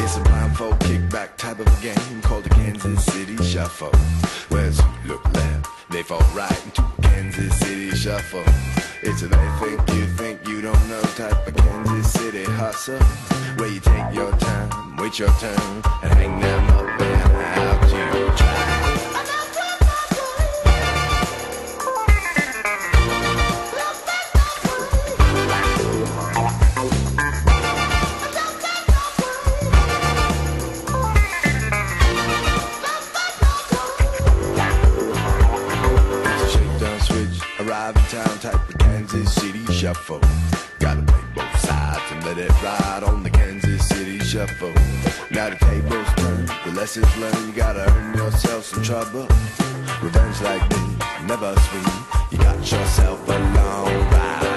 It's a blindfold kickback type of a game called the Kansas City Shuffle. Where you look left, they fall right into Kansas City Shuffle. It's a they think you don't know type of Kansas City hustle. Where you take your time, wait your turn, and hang them up and out you try. Arrive in town type of Kansas City Shuffle. Gotta play both sides and let it ride on the Kansas City Shuffle. Now the tables turn, the lessons learned. You gotta earn yourself some trouble. Revenge like me, never sweet. You got yourself a long ride.